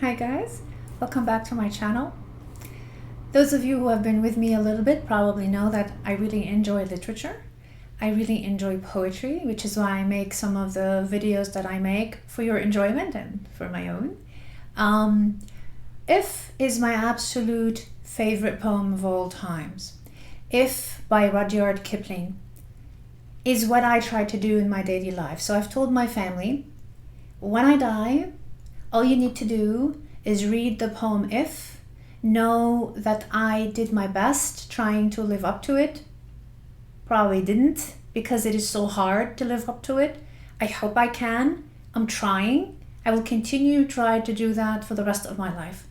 Hi guys, welcome back to my channel. Those of you who have been with me a little bit probably know that I really enjoy literature. I really enjoy poetry, which is why I make some of the videos that I make for your enjoyment and for my own. If is my absolute favorite poem of all times. If by Rudyard Kipling is what I try to do in my daily life. So I've told my family, when I die, all you need to do is read the poem If, know that I did my best trying to live up to it. Probably didn't, because it is so hard to live up to it. I hope I can. I'm trying. I will continue to try to do that for the rest of my life.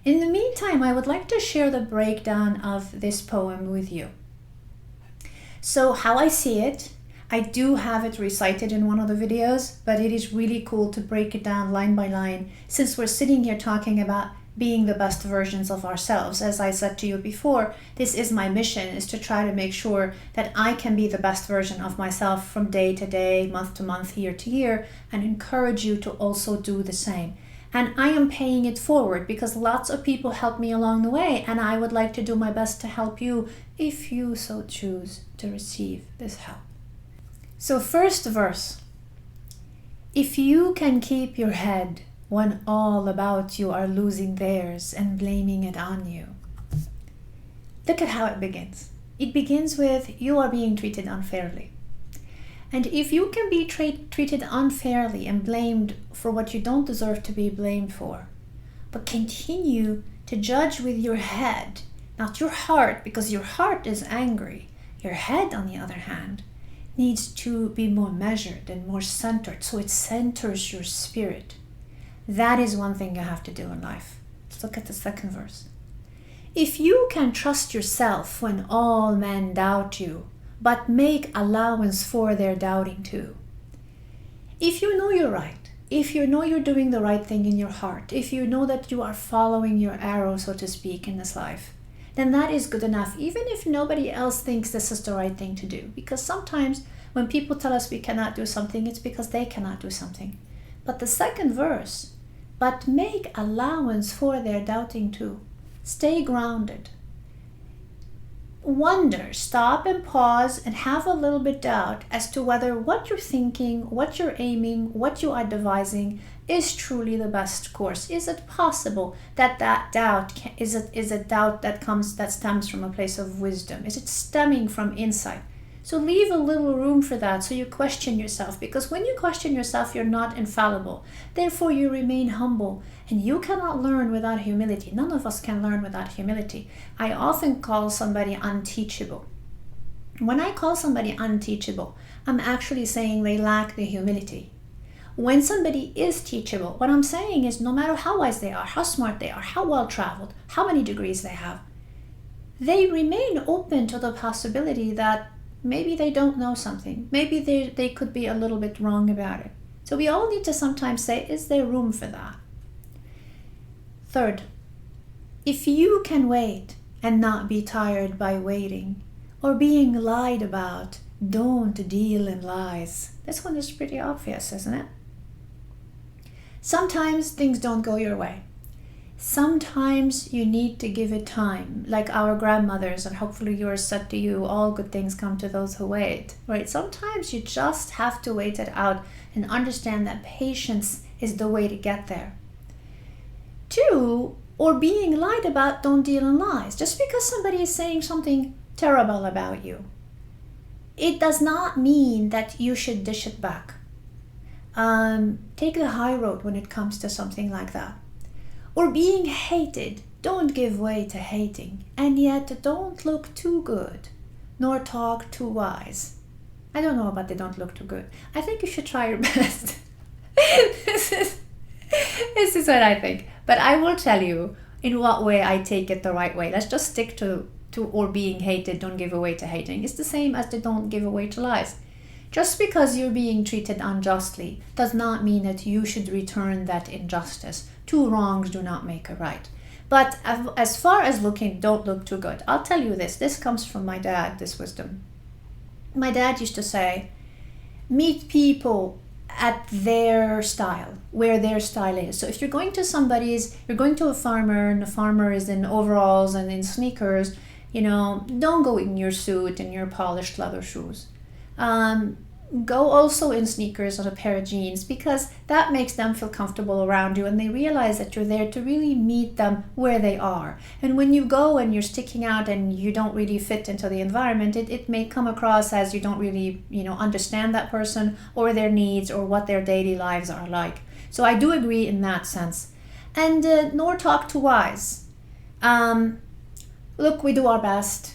In the meantime, I would like to share the breakdown of this poem with you. So how I see it, I do have it recited in one of the videos, but it is really cool to break it down line by line, since we're sitting here talking about being the best versions of ourselves. As I said to you before, this is my mission, is to try to make sure that I can be the best version of myself from day to day, month to month, year to year, and encourage you to also do the same. And I am paying it forward because lots of people helped me along the way, and I would like to do my best to help you if you so choose to receive this help. So first verse, if you can keep your head when all about you are losing theirs and blaming it on you. Look at how it begins. It begins with you are being treated unfairly. And if you can be treated unfairly and blamed for what you don't deserve to be blamed for, but continue to judge with your head, not your heart, because your heart is angry. Your head, on the other hand, needs to be more measured and more centered, so it centers your spirit. That is one thing you have to do in life. Let's look at the second verse. If you can trust yourself when all men doubt you, but make allowance for their doubting too. If you know you're right, if you know you're doing the right thing in your heart, if you know that you are following your arrow, so to speak, in this life, then that is good enough, even if nobody else thinks this is the right thing to do. Because sometimes when people tell us we cannot do something, it's because they cannot do something. But the second verse, but make allowance for their doubting too. Stay grounded. Wonder, stop and pause and have a little bit doubt as to whether what you're thinking, what you're aiming, what you are devising is truly the best course. Is it possible that that doubt is a doubt that stems from a place of wisdom? Is it stemming from insight? So leave a little room for that, so you question yourself, because when you question yourself, you're not infallible. Therefore, you remain humble, and you cannot learn without humility. None of us can learn without humility. I often call somebody unteachable. When I call somebody unteachable, I'm actually saying they lack the humility. When somebody is teachable, what I'm saying is no matter how wise they are, how smart they are, how well traveled, how many degrees they have, they remain open to the possibility that maybe they don't know something. Maybe they could be a little bit wrong about it. So we all need to sometimes say, is there room for that? Third, if you can wait and not be tired by waiting or being lied about, don't deal in lies. This one is pretty obvious, isn't it? Sometimes things don't go your way. Sometimes you need to give it time, like our grandmothers, and hopefully yours said to you, all good things come to those who wait, right? Sometimes you just have to wait it out and understand that patience is the way to get there. 2, or being lied about, don't deal in lies. Just because somebody is saying something terrible about you, it does not mean that you should dish it back. Take the high road when it comes to something like that. Or being hated, don't give way to hating, and yet don't look too good, nor talk too wise. I don't know about they don't look too good. I think you should try your best. This is what I think. But I will tell you in what way I take it the right way. Let's just stick to or being hated, don't give away to hating. It's the same as the don't give away to lies. Just because you're being treated unjustly does not mean that you should return that injustice. 2 wrongs do not make a right. But as far as looking, don't look too good. I'll tell you this. This comes from my dad, this wisdom. My dad used to say, meet people at their style, where their style is. So if you're going to a farmer and the farmer is in overalls and in sneakers, don't go in your suit and your polished leather shoes. Go also in sneakers and a pair of jeans, because that makes them feel comfortable around you and they realize that you're there to really meet them where they are. And when you go and you're sticking out and you don't really fit into the environment, it may come across as you don't really understand that person or their needs or what their daily lives are like. So I do agree in that sense. And nor talk too wise. Look, we do our best.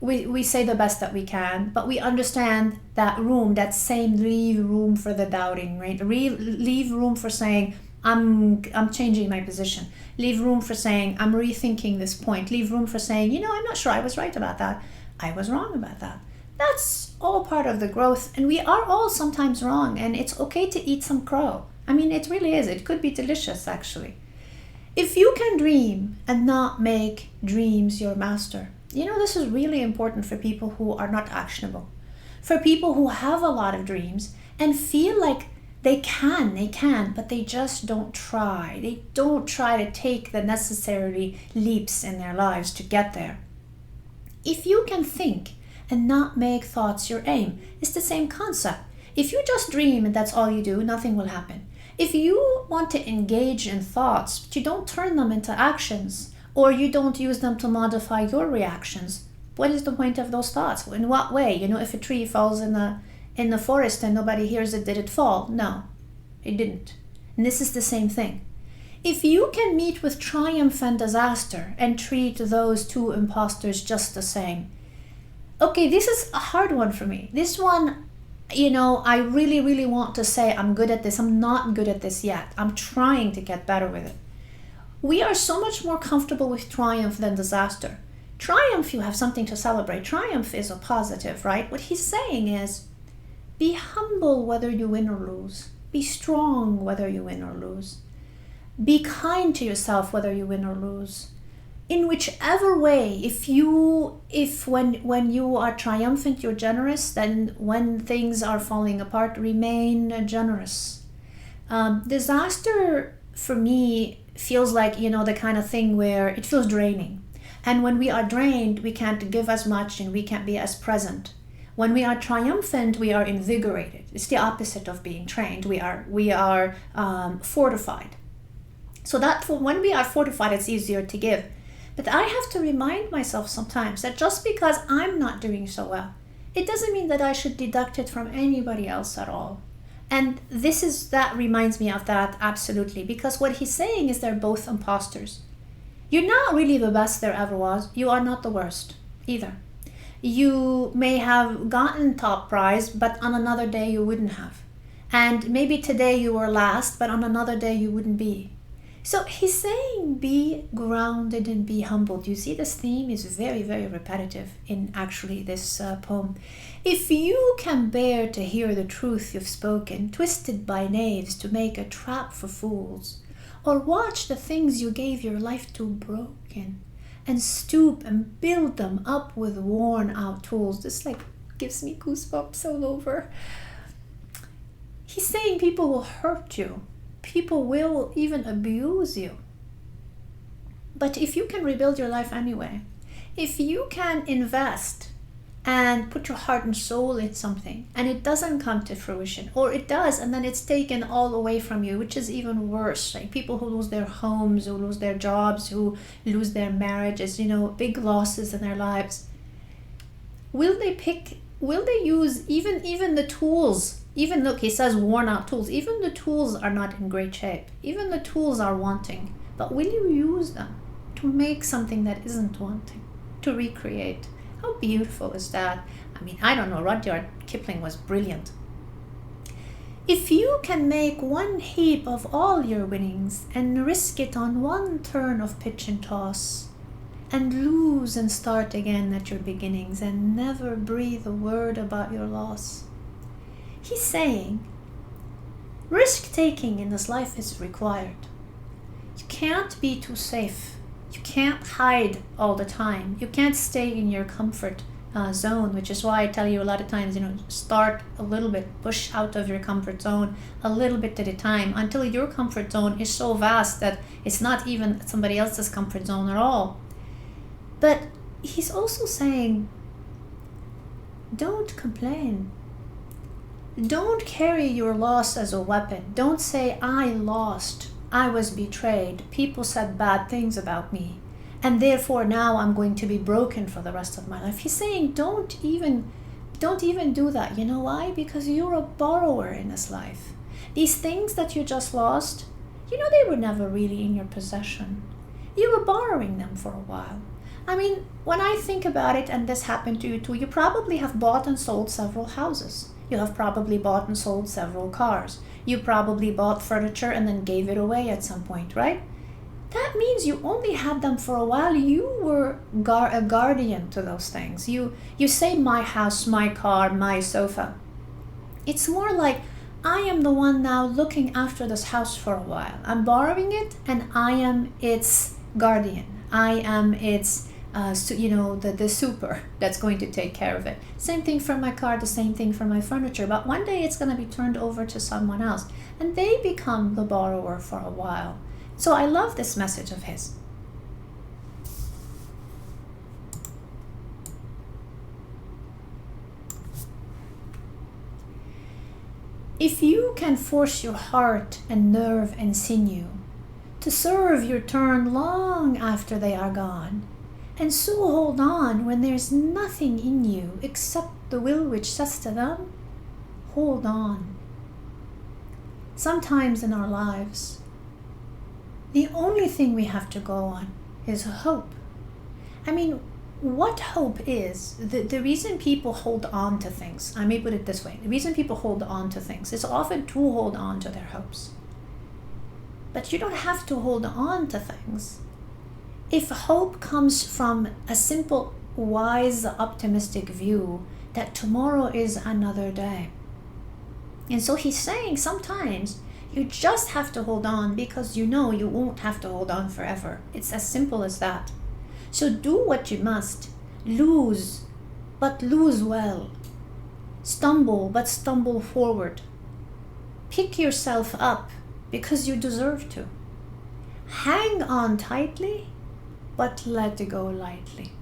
We say the best that we can, but we understand that leave room for the doubting, right? Leave room for saying, I'm changing my position. Leave room for saying, I'm rethinking this point. Leave room for saying, I'm not sure I was right about that. I was wrong about that. That's all part of the growth, and we are all sometimes wrong, and it's okay to eat some crow. I mean, it really is. It could be delicious, actually. If you can dream and not make dreams your master, this is really important for people who are not actionable. For people who have a lot of dreams and feel like they can, but they just don't try. They don't try to take the necessary leaps in their lives to get there. If you can think and not make thoughts your aim, it's the same concept. If you just dream and that's all you do, nothing will happen. If you want to engage in thoughts, but you don't turn them into actions, or you don't use them to modify your reactions, what is the point of those thoughts? In what way? If a tree falls in the forest and nobody hears it, did it fall? No, it didn't. And this is the same thing. If you can meet with triumph and disaster and treat those two imposters just the same. Okay, this is a hard one for me. This one, I really, really want to say I'm good at this. I'm not good at this yet. I'm trying to get better with it. We are so much more comfortable with triumph than disaster. Triumph, you have something to celebrate. Triumph is a positive, right? What he's saying is, be humble whether you win or lose. Be strong whether you win or lose. Be kind to yourself whether you win or lose. In whichever way, when you are triumphant, you're generous, then when things are falling apart, remain generous. Disaster, for me, feels like, the kind of thing where it feels draining. And when we are drained, we can't give as much and we can't be as present. When we are triumphant, we are invigorated. It's the opposite of being trained. We are fortified. So that when we are fortified, it's easier to give. But I have to remind myself sometimes that just because I'm not doing so well, it doesn't mean that I should deduct it from anybody else at all. And that reminds me of that absolutely, because what he's saying is they're both imposters. You're not really the best there ever was. You are not the worst either. You may have gotten top prize, but on another day you wouldn't have. And maybe today you were last, but on another day you wouldn't be. So he's saying be grounded and be humble. You see, this theme is very, very repetitive in actually this poem. If you can bear to hear the truth you've spoken, twisted by knaves to make a trap for fools, or watch the things you gave your life to broken, and stoop and build them up with worn out tools. This gives me goosebumps all over. He's saying people will hurt you. People will even abuse you. But if you can rebuild your life anyway, if you can invest and put your heart and soul in something and it doesn't come to fruition, or it does and then it's taken all away from you, which is even worse, like people who lose their homes, who lose their jobs, who lose their marriages, big losses in their lives, will they use even the tools? Even look, he says worn out tools. Even the tools are not in great shape. Even the tools are wanting. But will you use them to make something that isn't wanting? To recreate? How beautiful is that? I mean, I don't know, Rudyard Kipling was brilliant. If you can make one heap of all your winnings and risk it on one turn of pitch and toss, and lose and start again at your beginnings and never breathe a word about your loss. He's saying, risk-taking in this life is required. You can't be too safe. You can't hide all the time. You can't stay in your comfort zone, which is why I tell you a lot of times, start a little bit, push out of your comfort zone a little bit at a time until your comfort zone is so vast that it's not even somebody else's comfort zone at all. But he's also saying, don't complain. Don't carry your loss as a weapon. Don't say, I lost, I was betrayed, people said bad things about me, and therefore now I'm going to be broken for the rest of my life. He's saying, don't even do that. You know why? Because you're a borrower in this life. These things that you just lost, they were never really in your possession. You were borrowing them for a while. I mean, when I think about it, and this happened to you too, you probably have bought and sold several houses. You have probably bought and sold several cars. You probably bought furniture and then gave it away at some point, right? That means you only had them for a while. You were a guardian to those things. You say my house, my car, my sofa. It's more like, I am the one now looking after this house for a while. I'm borrowing it and I am its guardian. I am its the super that's going to take care of it. Same thing for my car, the same thing for my furniture. But one day it's going to be turned over to someone else, and they become the borrower for a while. So I love this message of his. If you can force your heart and nerve and sinew to serve your turn long after they are gone, and so hold on when there's nothing in you except the will which says to them, hold on. Sometimes in our lives, the only thing we have to go on is hope. I mean, what hope is, the reason people hold on to things, I may put it this way, the reason people hold on to things is often to hold on to their hopes. But you don't have to hold on to things. If hope comes from a simple, wise, optimistic view that tomorrow is another day. And so he's saying sometimes you just have to hold on because you won't have to hold on forever. It's as simple as that. So do what you must. Lose, but lose well. Stumble, but stumble forward. Pick yourself up because you deserve to. Hang on tightly, but let go lightly.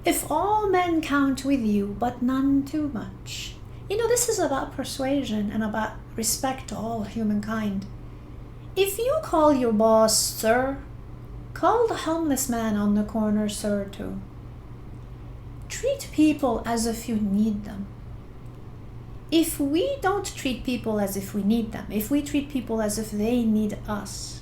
If all men count with you, but none too much. This is about persuasion and about respect to all humankind. If you call your boss sir, call the homeless man on the corner sir too. Treat people as if you need them. If we don't treat people as if we need them, if we treat people as if they need us,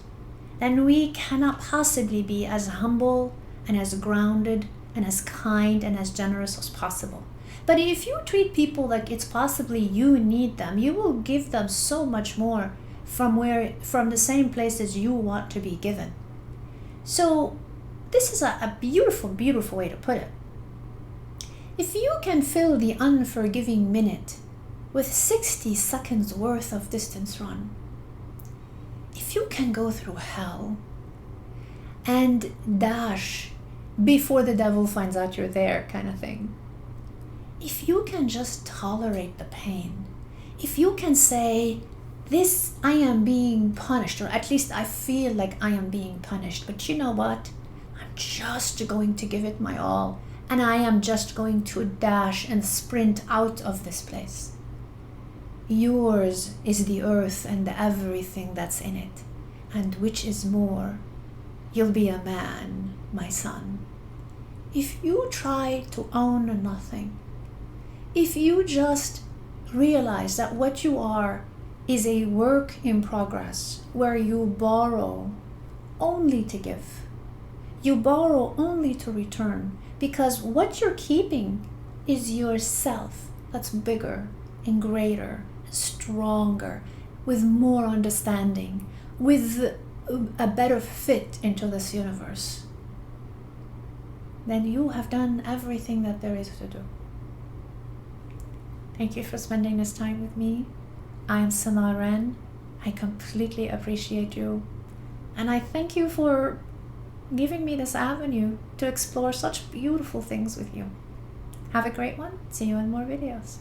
then we cannot possibly be as humble and as grounded and as kind and as generous as possible. But if you treat people like it's possibly you need them, you will give them so much more from the same place as you want to be given. So this is a beautiful, beautiful way to put it. If you can fill the unforgiving minute with 60 seconds worth of distance run, if you can go through hell and dash before the devil finds out you're there kind of thing, if you can just tolerate the pain, if you can say, this, I am being punished, or at least I feel like I am being punished, but you know what? I'm just going to give it my all, and I am just going to dash and sprint out of this place. Yours is the earth and everything that's in it, and which is more, you'll be a man, my son. If you try to own nothing, if you just realize that what you are is a work in progress where you borrow only to give, you borrow only to return, because what you're keeping is yourself that's bigger and greater, stronger, with more understanding, with a better fit into this universe, then you have done everything that there is to do. Thank you for spending this time with me. I am Samar Reine. I completely appreciate you. And I thank you for giving me this avenue to explore such beautiful things with you. Have a great one. See you in more videos.